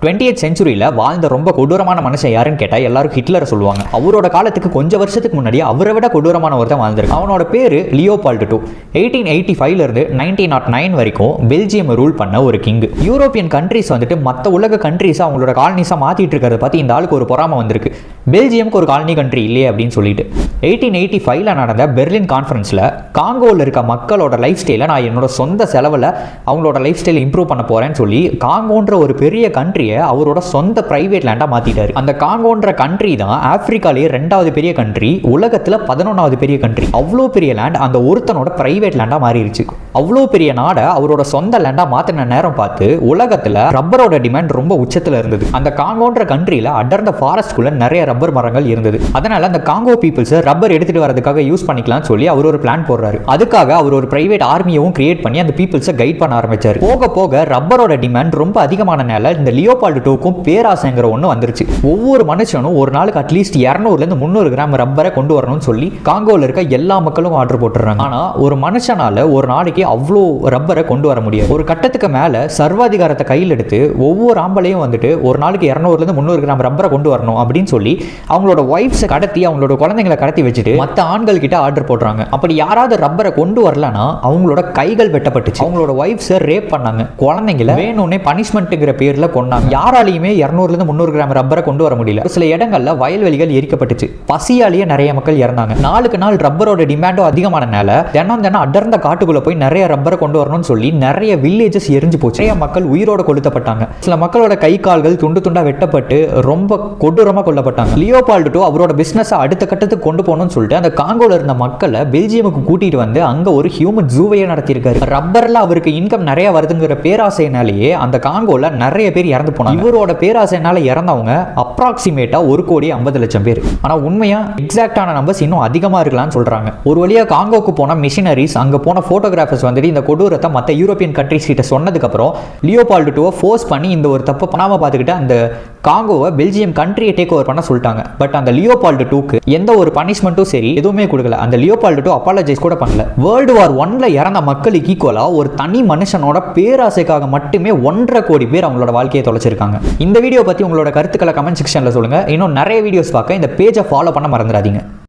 20th செஞ்சுரியில் வாழ்ந்த ரொம்ப கொடூரமான மனுஷன் யாருன்னு கேட்டால் எல்லாரும் ஹிட்லரை சொல்லுவாங்க. அவரோட காலத்துக்கு கொஞ்சம் வருஷத்துக்கு முன்னாடி அவரை விட கொடூரமான ஒருத்தன் வாழ்ந்திருக்கு. அவனோட பேர் லியோபால்டு II. 1885 1909 வரைக்கும் பெல்ஜியம் ரூல் பண்ண ஒரு கிங். யூரோப்பியன் கண்ட்ரிஸ் வந்துட்டு மற்ற உலக கண்ட்ரிஸ் அவங்களோட காலனிஸாக மாற்றிட்டு இருக்கிறத பார்த்து இந்த ஆளுக்கு ஒரு பொறாமை வந்திருக்கு. பெல்ஜியமுக்கு ஒரு காலனி கண்ட்ரி இல்லையே அப்படின்னு சொல்லிட்டு 1885 நடந்த பெர்லின் கான்ஃபரன்ஸில் காங்கோவில் இருக்க மக்களோட லைஃப் ஸ்டைலை நான் என்னோட சொந்த செலவில் அவங்களோட லைஃப் ஸ்டைலை இம்ப்ரூவ் பண்ண போகிறேன்னு சொல்லி காங்கோன்ற ஒரு பெரிய கண்ட்ரியை அவரோட சொந்த பிரைவேட் லேண்டாக மாற்றிட்டாரு. அந்த காங்கோன்ற கண்ட்ரி தான் ஆப்பிரிக்காலேயே 2வது பெரிய கண்ட்ரி, உலகத்தில் 11வது பெரிய கண்ட்ரி. அவ்வளோ பெரிய லேண்ட் அந்த ஒருத்தனோட பிரைவேட் லேண்டாக மாறிடுச்சு. அவ்வளோ பெரிய நாடை அவரோட சொந்த லேண்டாக மாற்றின நேரம் பார்த்து உலகத்தில் ரப்பரோட டிமாண்ட் ரொம்ப உச்சத்தில் இருந்தது. அந்த காங்கோன்ற கண்ட்ரியில் அடர்ந்த ஃபாரஸ்ட்குள்ள நிறைய ரப்பர் மரங்கள் இருந்தது. அதனால அந்த காங்கோ பீப்புள்ஸ் ரப்பர் எடுத்துட்டு வரதுக்காக யூஸ் பண்ணிக்கலாம்னு சொல்லி அவர் ஒரு பிளான் போடுறாரு. அதுக்காக அவர் ஒரு பிரைவேட் ஆர்மியவும் கிரியேட் பண்ணி அந்த பீப்புள்ஸை கைட் பண்ண ஆரம்பிச்சாரு. போக போக ரப்பரோட டிமாண்ட் ரொம்ப அதிகமானனால இந்த லியோபால்டு IIக்கும் பேராசைங்கிற ஒன்று வந்துருச்சு. ஒவ்வொரு மனுஷனும் ஒரு நாளுக்கு அட்லீஸ்ட் 200 300 கிராம் ரப்பரை கொண்டு வரணும்னு சொல்லி காங்கோவில் இருக்க எல்லா மக்களும் ஆர்டர் போட்டுறாங்க. ஆனா ஒரு மனுஷனால ஒரு நாளைக்கு அவ்வளோ ரப்பரை கொண்டு வர முடியாது. ஒரு கட்டத்துக்கு மேல சர்வாதிகாரத்தை கையில் எடுத்து ஒவ்வொரு ஆம்பளையும் வந்துட்டு ஒரு நாளைக்கு 200 300 கிராம் ரப்பரை கொண்டு வரணும் அப்படின்னு சொல்லி அவங்களோட ஒய்ஃப்ஸை கடத்தி அவங்களோட குழந்தைங்களை கடத்தி வச்சுட்டு மற்ற ஆண்கள் கிட்ட ஆர்டர் போடுறாங்க. அப்படி யாராவது ரப்பரை கொண்டு வரலன்னா அவங்களோட கைகள் வெட்டப்பட்டுச்சு. அவங்களோட ஒய்ஃப்ஸை ரேப் பண்ணாங்க. குழந்தைங்களை வேணும்னே பனிஷ்மெண்ட்டுங்கிற பேர்ல கொண்டாங்க. யாராலையுமே 200 300 கிராம் ரப்பரை கொண்டு வர முடியல. சில இடங்கள்ல வயல்வெளிகள் எரிக்கப்பட்டுச்சு. பசியாலேயே நிறைய மக்கள் இறந்தாங்க. நாளுக்கு நாள் ரப்பரோட டிமாண்டும் அதிகமானனால தினம் அடர்ந்த காட்டுக்குள்ள போய் நிறைய ரப்பரை கொண்டு வரணும்னு சொல்லி நிறைய வில்லேஜஸ் எரிஞ்சு போச்சு. நிறைய மக்கள் உயிரோட கொளுத்தப்பட்டாங்க. சில மக்களோட கை கால்கள் துண்டு துண்டா வெட்டப்பட்டு ரொம்ப கொடூரமா கொல்லப்பட்டாங்க. லியோபால்டு II அவரோட பிசினஸ் அடுத்த கட்டத்துக்கு கொண்டு போகணும்னு சொல்லிட்டு அந்த காங்கோல இருந்த மக்களை பெல்ஜியமுக்கு கூட்டிட்டு வந்து அங்க ஒரு ஹியூமன் ஜூவையே நடத்தியிருக்காரு. ரப்பர்ல அவருக்கு இன்கம் நிறைய வருதுங்கிற பேராசையினாலேயே அந்த காங்கோல நிறைய பேர் இறந்து போனாங்க. இவரோட பேராசையினால இறந்தவங்க அப்ராக்சிமேட்டா 1,50,00,000 பேர். ஆனா உண்மையா எக்ஸாக்டான நம்பர்ஸ் இன்னும் அதிகமா இருக்கலாம்னு சொல்றாங்க. ஒரு வழியா காங்கோக்கு போன மிஷினரிஸ் அங்க போன போட்டோகிராஃபர்ஸ் வந்துட்டு இந்த கொடூரத்தை மற்ற யூரோப்பியன் கண்ட்ரிஸ் கிட்ட சொன்னதுக்கு அப்புறம் லியோபால்டு II ஃபோர்ஸ் பண்ணி இந்த ஒரு தப்பு பண்ணாம பார்த்துக்கிட்டு அந்த காங்கோவை பெல்ஜியம் கண்ட்ரியை டேக் ஓவர் பண்ண சொல்லிட்டாங்க. பட் அந்த லியோபால்டு IIக்கு எந்த ஒரு பனிஷ்மெண்ட்டும் சரி எதுவுமே கொடுக்கல. அந்த லியோபால்டு II அப்பாலஜைஸ் கூட பண்ணல. வேர்ல்டு வார் 1ல இறந்த மக்களுக்கு ஈக்குவலா ஒரு தனி மனுஷனோட பேராசைக்காக மட்டுமே 1.5 கோடி பேர் அவங்களோட வாழ்க்கையை தொலைச்சிருக்காங்க. இந்த வீடியோ பத்தி உங்களோட கருத்துக்களை கமெண்ட் செக்ஷன்ல சொல்லுங்க. இன்னும் நிறைய வீடியோஸ் பார்க்க இந்த பேஜை ஃபாலோ பண்ண மறந்துடாதீங்க.